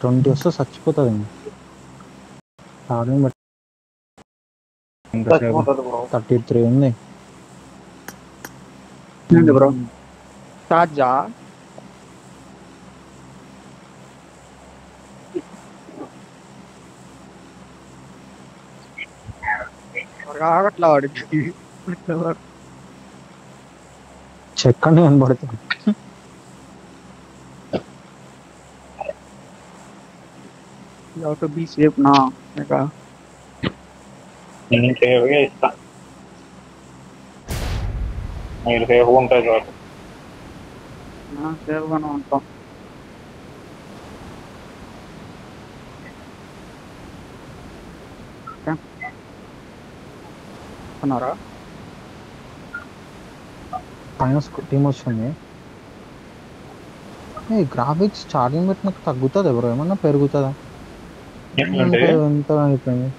20 వస్తే చచ్చిపోతుంది. స్టార్టింగ్ 33 ఉంది. బ్రో చార్జా రావట్లా వాడికి చెక్కని కనబడుతుంది. You have to be safe now. నేను సేవ్గా ఇస్తా, మీరు సేవ్గా ఉంటాయి చాలు. సేఫ్గానే ఉంటాం. అన్నారా పైన టీమ్ వస్తుంది. గ్రాఫిక్స్ ఛార్జింగ్ పెట్టినాక తగ్గుతుంది ఎవరు ఏమన్నా పెరుగుతుందా? ఎంత అయిపోయింది.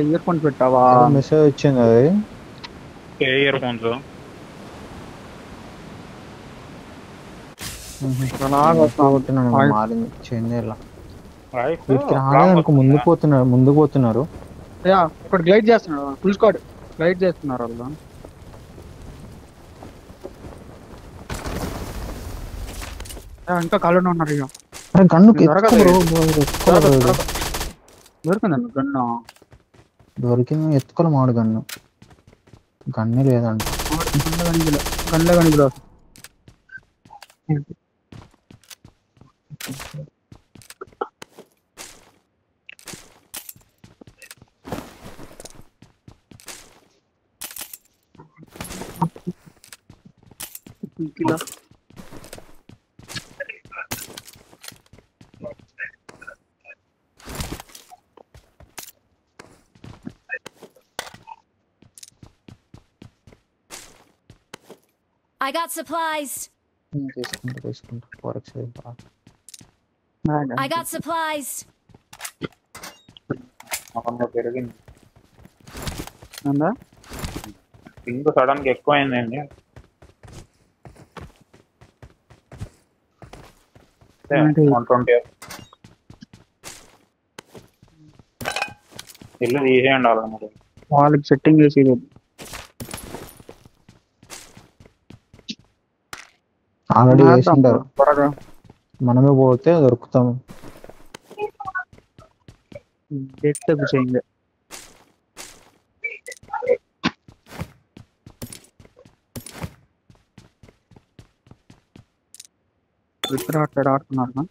ఇయర్ ఫోన్స్ పెట్టావా? మెసేజ్ వచ్చింది అది. ఇయర్ ఫోన్స్ మారింది, చేంజ్ అయ్యేలా. వీటికి రాలేదనుకో ముందుకు పోతున్నారు. ఇక్కడ గ్లైడ్ చేస్తున్నారు, ఫుల్ స్క్వాడ్ గ్లైడ్ చేస్తున్నారు వాళ్ళు. ఇంకా కాలంలో ఉన్నారు. ఇక గన్ను దొరికిందండి గన్ను, దొరికింది ఎత్తుకోలే మాడు గన్ను. గన్నే లేదంట. గన్లే కానీ బ్రో I got supplies. తీసుకుంటా ఫోరెక్స్. I got supplies. పెరిగింది. ఉందా పింక్ సడన్ గా ఎక్కువ అయిందండి. 120 ఇల్లు తీసేయండి వాళ్ళు మరి. వాళ్ళకి సెట్టింగ్ చేసి ఆల్రెడీ వేసింటారు. మనమే పోతే దొరుకుతాము. చేయండి ఇద్దరు ఆడుతున్నారు.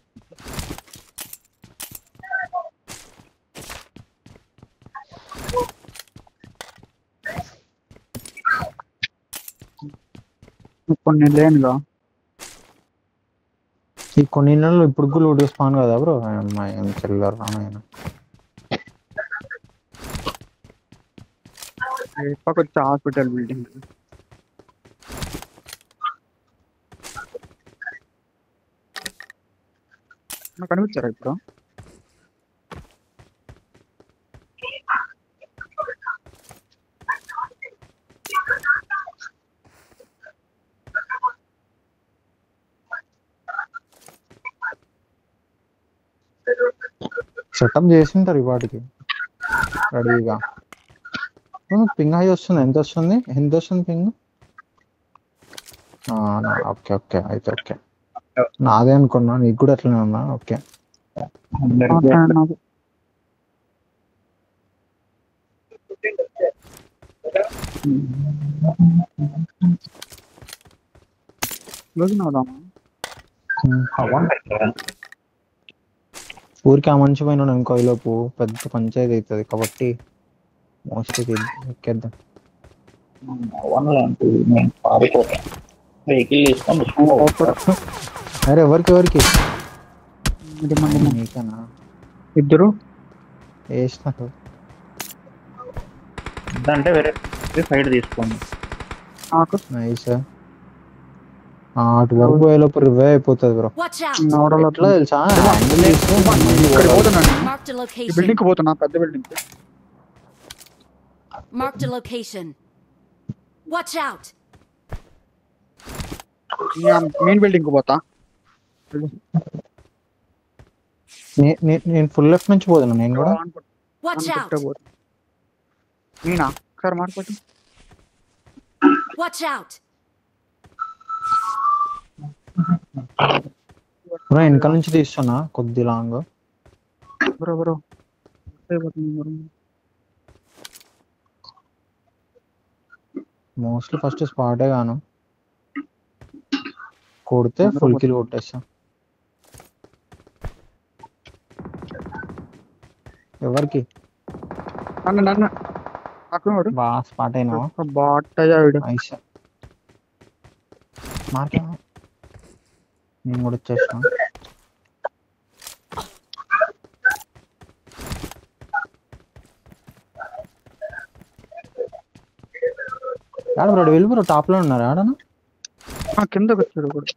కొన్ని లేనుగా ఈ కొన్ని నెలలు ఇప్పుడు కూడా స్పాన్ కదా బ్రో. ఏం చెల్లరు రానాయన పక్క హాస్పిటల్ బిల్డింగ్. నాకు కనిపించారా ఇప్పుడు? సెటప్ చేసింటారు వాటికి రెడీగా. పింగ్ హై వస్తుంది. ఎంత వస్తుంది పింగ్? ఓకే ఓకే అయితే ఓకే. నాదే అనుకున్నా, నీకు కూడా అట్లనే ఉన్నా. ఓకే ఊరికి ఆ మనిషి పోయినాడు ఇంకో ఈలోపు పెద్ద పంచాయతీ అవుతుంది కాబట్టి మోస్ట్లీ ఎక్కేద్దాం. అరే ఎవరికి నీకనా? ఇద్దరు వేసినారు అంటే వేరే సైడ్ తీసుకోండి. నైస్. అటు వరకు పోయేలోపు రివే అయిపోతుంది బ్రో. ఎట్లా తెలుసా? బిల్డింగ్ పోతున్నా, పెద్ద building. Marked a location. Watch out. Main building కు పోతా. నేను ఫుల్ లెఫ్ట్ నుంచి పోతున్నా నేను కూడా. Watch out! నేనా ఒకసారి మాట్లాడు. Watch out! బ్రో వెనకాల నుంచి తీస్తున్నా కొద్ది long. Bro bro mostly first స్పాటే గాను కొడితే ఫుల్ కిల్ కొట్టేస్తా. ఎవరికి నన్ను నన్ను నాకు బా స్పాట్ అయినా బాటయ్యాడు. ఐసా మార్కే నేను కూడా వచ్చేసిన. ఆడ బ్రో వెళ్ళి బ్రో టాప్ లో ఉన్నారు ఆడనా కిందకి వచ్చాడు కూడా.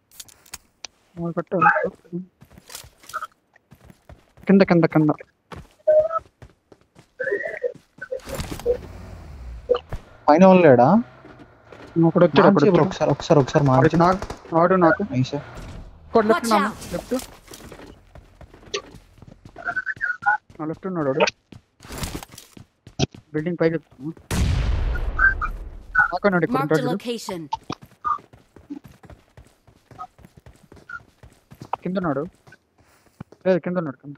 కింద కింద కింద పైన వాళ్ళేడా ఒకడు వచ్చాడు. అప్పుడు ఒకసారి ఒకసారి ఒకసారి మార్చి ఆడు నాకు ఐసా లెఫ్ట్ లెఫ్ట్ లెఫ్ట్ ఉన్నాడు వాడు. బిల్డింగ్ పైకి ఎక్కుతున్నాడు. Marked a location. కింద ఉన్నాడు. లేదు కింద ఉన్నాడు. కింద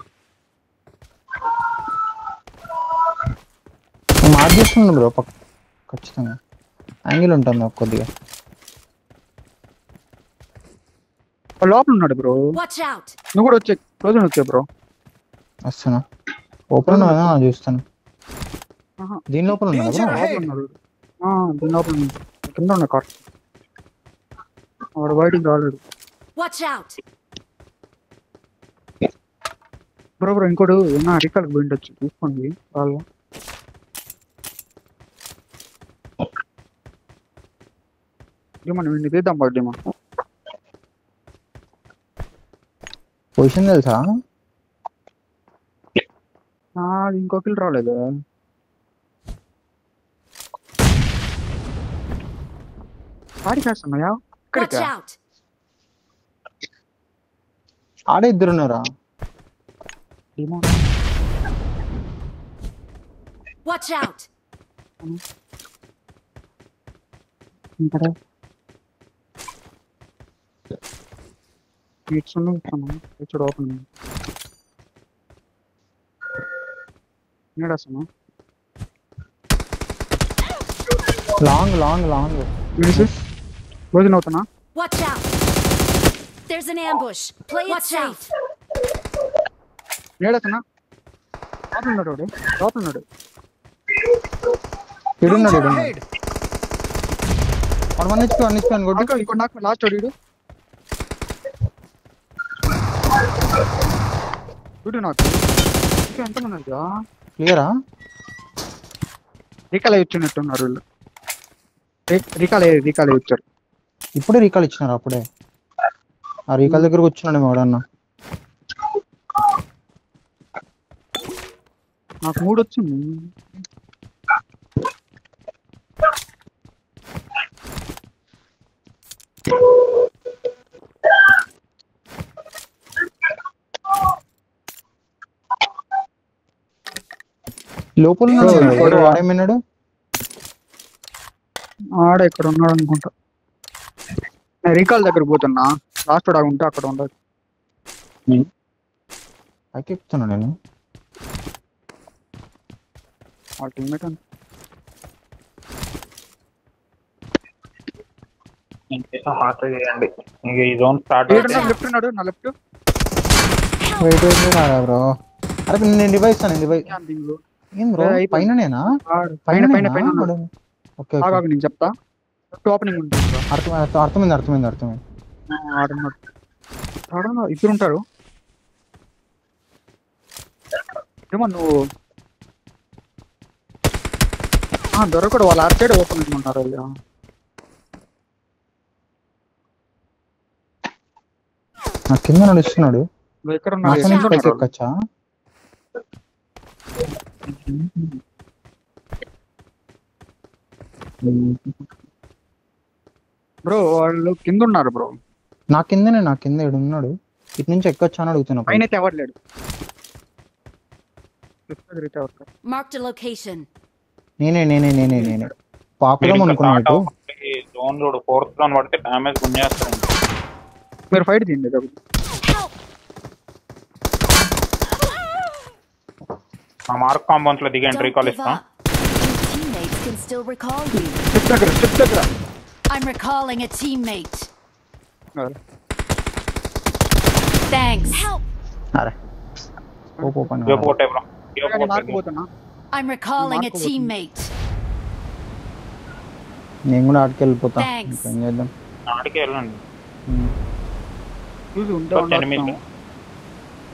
మార్చేస్తున్నా బ్రో ఖచ్చితంగా యాంగిల్ ఉంటుంది కొద్దిగా. లోపల ఉన్నాడు బ్రో. Watch out! నువ్వు కూడా వచ్చే క్లోజ్ వచ్చే బ్రో. వస్తున్నా ఓపెన్ చూస్తాను. దీని లోపల ఉన్నాడు బ్రో. లోపల ఉన్నాడు. దీని లోపల ఉన్నాడు. కింద ఉన్న కార్ వాడు బయటికి రాలేడు. Watch out! బ్రో బ్రో ఇంకోడు ఏమన్నా అరికాలకు పోయిండొచ్చు చూసుకోండి వాళ్ళు. మనం వీడిని తీద్దాం బర్త్డే మనం. పొజిషన్ తెలుసా ఇంకో కిల్ రాలేదు. ఆడి చేస్తున్నాయా Watch out! ఆడే ఇద్దరున్నారా. Watch out! Open long long long రోజున అవుతున్నా. Watch out! There's an ambush. Play it safe. నేడేస్తున్నా. లోపల ఉన్నాడు వాడు. లోపల ఉన్నాడు. ఇడున్నాడు ఇడున్నాడు. 1 HP 1 HP అనుకోండి. ఇక్కడ నాకు లాస్ట్ వాడు వీడు నాకు ఇంకా ఎంతమంది ఉన్నారా? క్లియరా రీకాల్ వచ్చినట్టున్నారు వీళ్ళు. రీకాల్ వచ్చారు. ఇప్పుడే రీకాల్ ఇచ్చినారు. అప్పుడే ఆ రీకాల్ దగ్గరకు వచ్చినాడు ఎవడన్నా. నాకు 3 వచ్చింది. లోపల వాడేమన్నాడు. ఆడ ఇక్కడ ఉన్నాడు అనుకుంటా. నేను రీకాల్ దగ్గర పోతున్నా. లాస్ట్ వాడు ఉంటే అక్కడ ఉండదు. పైకి ఎక్కుతున్నా నేను. వాళ్ళ టీమ్మేట్ అని చేయండి. ఈ జోన్ స్టార్ట్ లెఫ్ట్ ఉన్నాడు. నా లెఫ్ట్ వెయిట్ రారా బ్రో. అరే నేను డివైస్ ఏం బ్రో పైననేనా పైన పైన పైన ఓకే నేను చెప్తా. ఓపెనింగ్ ఉంటుంది. అర్థమైంది ఆడున్నాడు. ఇద్దరు ఉంటారు. ఏమో నువ్వు దొరకడు. వాళ్ళు అటు సైడ్ ఓపెనింగ్ ఉంటారు. నా కింద నడుస్తున్నాడు. ఎక్కడ ఎక్కచ్చా బ్రో? వాళ్ళు కింద ఉన్నారు బ్రో. నా కింద ఉన్నాడు. ఇటు నుంచి ఎక్కొచ్చా అని అడుగుతున్నా. పైన అయితే ఎవరు లేడు. Marked a location. నేనే పాపులం అనుకున్నాడు. జోన్ చూడు, 4th జోన్ పడితే డ్యామేజ్ గుంజేస్తారండి. మీరు ఫైట్ తీయండి. ఆ మార్క్ కాంపౌండ్స్ లో దిగండి, Don't రీకాల్ give ఇస్తా. up. Your teammates can still recall you. Step దగ్గర I'm recalling a teammate. Thanks. Help. అరే ఓపెన్ యోపు కొట్టే బ్రో, యోపు మార్క్ కొట్టే. పోతున్నా. I'm recalling a teammate. నేను కూడా ఆడికి వెళ్ళిపోతా. Thanks. ఏం చేద్దాం? ఆడికి వెళ్ళండి. చూసి ఉంటే First enemy.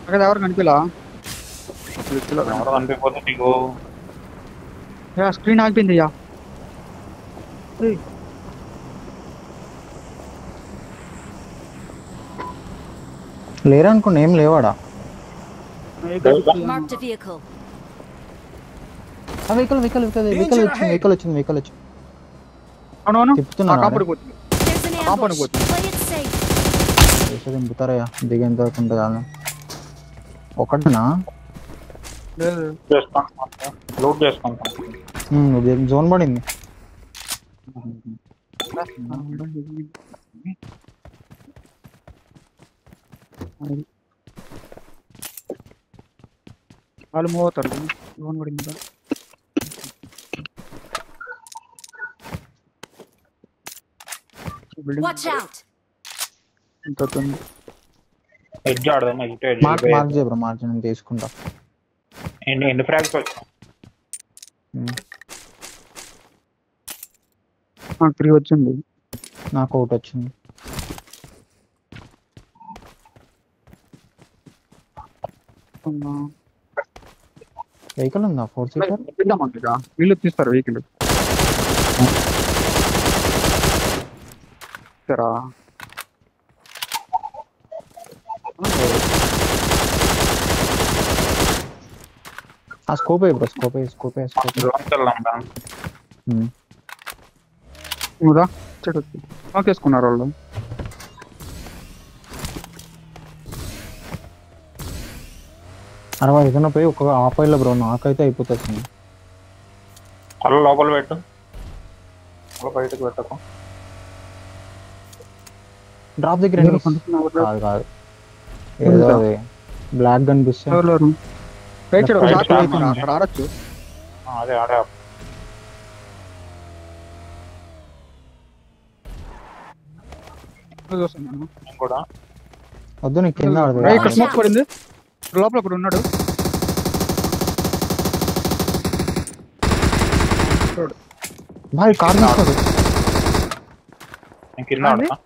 అక్కడ ఎవరు కనిపిలా? ఎవరో కనిపిపోతే నీకు స్క్రీన్ ఆగిపోయింది. అయ్యా లేరనుకోండి, ఏం లేవాడా? Marked a vehicle. వెహికల్ వచ్చింది. అవునవును. చెప్తున్నా కాపాడు పోతుంది. There's an Compound ambush. పోతుంది. Play it safe. దింపుతారయ్యా, దిగేంత వరకు ఉంటుంది కానీ ఒకటినా లూట్ చేసుకుంటాం. జోన్ పడింది. వాళ్ళు మూవ్ అవుతారు. లోన్ పడింది కదా. Watch out. ఎంత అవుతుంది? ఎడ్జ్ ఆడదాం. మార్క్ చేయ బ్రో, మార్క్ నేను తీసుకుంటా. ఎన్ని ఫ్రాగ్స్ వచ్చాం? నాకు 3 వచ్చింది. నాకు ఒకటి వచ్చింది. వెహికల్ ఉందా? 4 సీటర్ ఇద్దామంటగా వీళ్ళు తీస్తారు వెహికల్. సరా ఆ స్కోప్ బ్రో, స్కోప్ జోన్కి వెళ్దాం రా. నువ్వుదా చెడు వేసుకున్నారు వాళ్ళు. అరవై ఏదైనా పోయి ఒక హాఫ్ ఆయిల్ బ్రో, నాకైతే అయిపోతుంది. అలా లోపల పెట్టు, బయటకు పెట్టకు. డ్రాప్ దగ్గర కాదు ఏదో అది బ్లాక్ కనిపిస్తే అక్కడ ఆడచ్చు. అదే ఆడే కూడా వద్దు, నీకు కింద ఇక్కడ స్మోక్ పడింది. లోపల ఒకడు ఉన్నాడు. భాయ్ కార్ తీసుకోడు. కింద ఆడతా.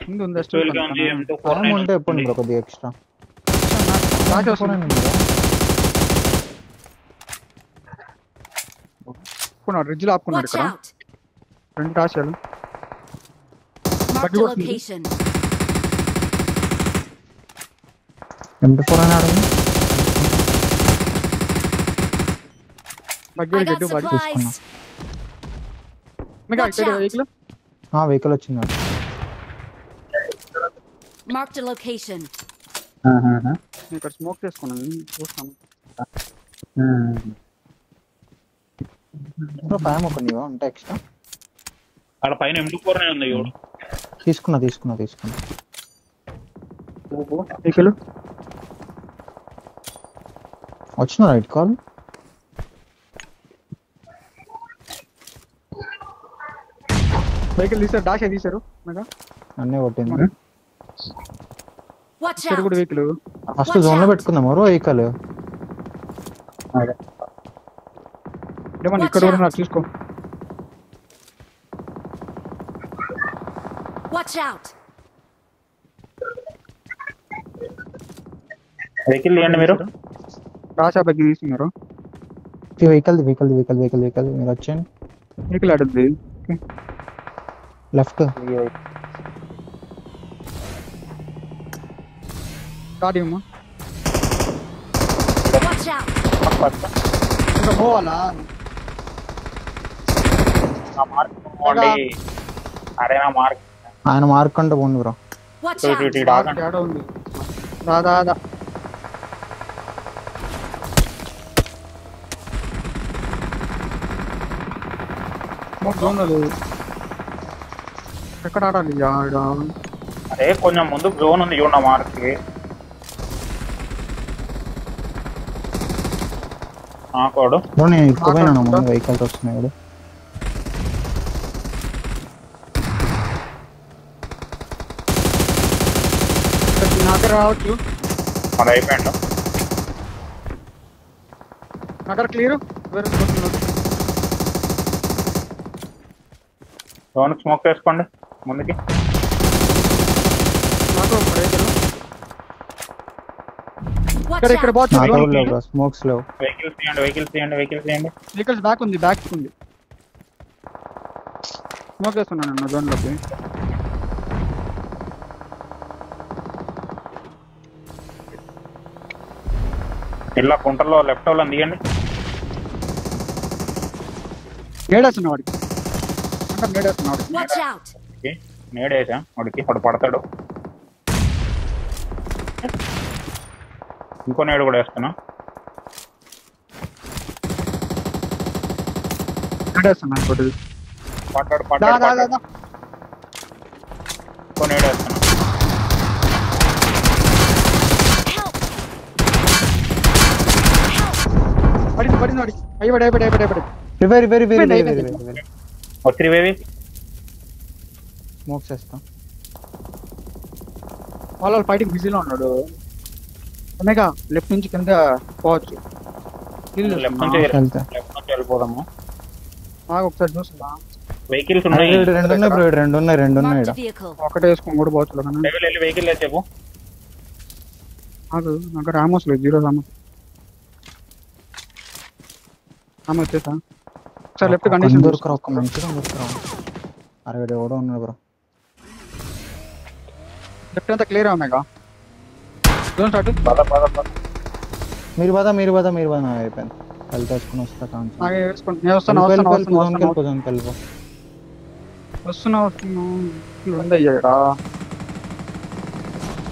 ముందు ఉంది ఫోన్ ఉంటే ఎప్పుడు బ్రో కొద్దిగా ఎక్స్ట్రా రిడ్జ్ లో ఆపుకున్నాడు. Watch ఇక్కడ out. 2 టాషాలు. Marked a location. M4 అని ఆడింది. I got supplies. వెహికల్ వచ్చింది. Marked a location. ఇక్కడ స్మోక్ చేసుకున్నాను, చూస్తాను. ఫ్యామ్ ఒక నీవా అంటే ఎక్స్ట్రా అక్కడ పైన M24 ఉంది. తీసుకున్నా. వెహికల్ వచ్చిన రైట్ కాల్. వెహికల్ తీసారు, డాష్ తీసారు. అన్నీ కొట్టింది. Watch ఇక్కడ out. కూడా వెహికల్ ఫస్ట్ జోన్ లో పెట్టుకుందాం ఎవరు వెహికల్. ఇక్కడ కూడా నాకు చూసుకో. Watch out. వెహికల్ ఇవ్వండి మీరు. రాషా బగ్గి తీసుకున్నారు. వెహికల్ మీరు వచ్చేయండి. వెహికల్ ఆడుద్ది లెఫ్ట్ స్టార్టింగ్. Watch out. ఇంకా పోవాలా? అరే నా మార్క్, ఆయన మార్క్ అంటే పోండి బ్రో. Watch out. తేడా ఉంది. దాదా జోన్ లో లేదు. ఎక్కడ ఆడాలి ఆడ? అదే కొంచెం ముందు జోన్ ఉంది చూడ మార్క్కి. కోడు బ్రో నేను ఎక్కువైనా ముందు వెహికల్స్ వస్తున్నాయి ఇప్పుడు. నాకు రావచ్చు. అది అయిపోయిండు. అక్కడ క్లియర్. జోన్కి స్మోక్ వేసుకోండి ముందుకి. నాకు Watch ఇక్కడ ఇక్కడ out! బాత్ నాతో లేవు బ్రో, స్మోక్స్ లేవు. వెహికల్స్ తీయండి, వెహికల్స్ తీయండి, వెహికల్స్ తీయండి. వెహికల్స్ బ్యాక్ ఉంది, బ్యాక్ ఉంది. స్మోక్ వేస్తున్నాను అన్న జోన్ లోకి. ఇలా కుంటలో లెఫ్ట్ వాళ్ళని తీయండి. నేడేస్తున్నా వాడికి. అంటే నేడేస్తున్నా వాడికి. Watch out! నేడేసా వాడికి, వాడు పడతాడు. ఇంకో నేడు కూడా వేస్తున్నా. నేడేస్తున్నా ఇంకోటి. పడ్డాడు దా, పడ్డాడు దా, దా, పడ్డాడు. దా. ఇంకో నేడు వేస్తున్నా. Help! పడింది పడింది వాడికి. అయిపడి అయిపడి అయిపడి అయిపడి. రివైర్ రివైర్ రివైర్ అయిపోయింది, రివైర్. వచ్చి వేవి స్మోక్స్ వేస్తా. వాళ్ళు ఫైటింగ్ బిజీలో ఉన్నాడు. అనేక లెఫ్ట్ నుంచి కింద పోవచ్చు. లెఫ్ట్ నుంచి వెళ్తా. లెఫ్ట్ నుంచి వెళ్ళిపోదాము. నాకు ఒకసారి చూస్తున్నా. వెహికల్స్ ఉన్నాయి. రెండు ఉన్నాయి బ్రో, రెండు ఉన్నాయి Marked ఈడ. a vehicle. ఒకటే వేసుకొని కూడా పోవచ్చు కానీ లెవెల్ వెళ్ళి వెహికల్ లేదు చెప్పు. నాకు రామోస్ లేదు, 0 రామోస్. రామోస్ వచ్చేసా. ఒకసారి లెఫ్ట్ కండిషన్ దొరకరా, ఒక్క మంచిగా దొరకరా. అరే ఎవడో ఉన్నాడు బ్రో. లెఫ్ట్ అంతా క్లియర్ అమ్మేగా. Zone start. పద పద పద. మీరు పద అయిపోయింది. కలిసి వేసుకుని వస్తా కాంచి. నాకే వేసుకోండి. నేను వస్తున్నా వస్తున్నా వస్తున్నా వస్తున్నా వస్తున్నా. ఉంది అయ్యాడా.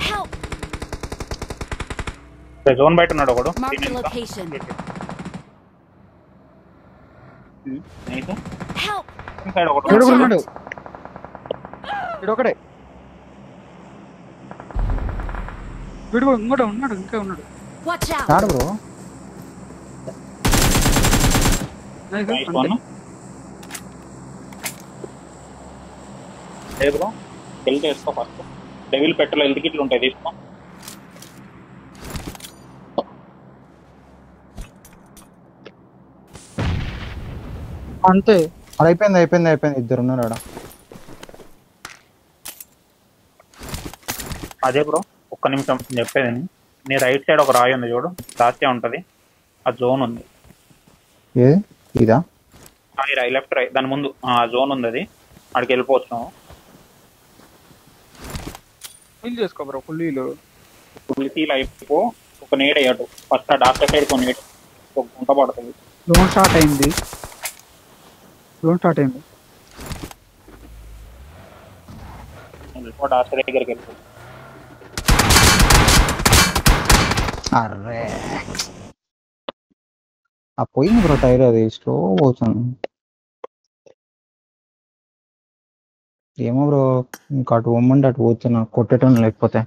Help! జోన్ బయట ఉన్నాడు ఒకడు. Marked a location. Help! Side ఒకటి వీడు కూడా ఉన్నాడు. వీడు ఒకడే. వీడు కూడా ఇంకోటి ఉన్నాడు, ఇంకా ఉన్నాడు. Watch out! ఆడు బ్రో. నైస్, Nice అంతే. one. లేదు బ్రో, వెళ్ళి చేసుకో ఫస్ట్. డెవిల్ పెట్రోల్ హెల్త్ కిట్లు ఉంటాయి, తీసుకో. అంతే. అది అయిపోయింది. ఇద్దరు ఉన్నారు ఆడ. అదే బ్రో, ఒక్క నిమిషం చెప్పేది. నీ రైట్ సైడ్ ఒక రాయి ఉంది చూడు, రాస్తే ఉంటది. ఆ జోన్ ఉంది. ఏ ఇదా? రాయి లెఫ్ట్ రాయి, దాని ముందు ఆ జోన్ ఉంది. అది అక్కడికి వెళ్ళిపోవచ్చు నువ్వు. ఫిల్ చేసుకో బ్రో, ఫుల్ వీలు. పులిసీలు అయిపో. ఒక నేడ్ అయ్యాడు ఫస్ట్. ఆ డాక్టర్ సైడ్ ఒక నేడ్, ఒక గుంట పడుతుంది. జోన్ స్టార్ట్ అయింది. వెళ్ళిపో, డాక్టర్ దగ్గరికి వెళ్ళిపో. అర్రే ఆ పోయింది బ్రో టైర్, అది స్లో పోతుంది. ఏమో బ్రో, ఇంకా అటు పోమంటే అటు పోతున్నా, కొట్టేటోని లేకపోతే.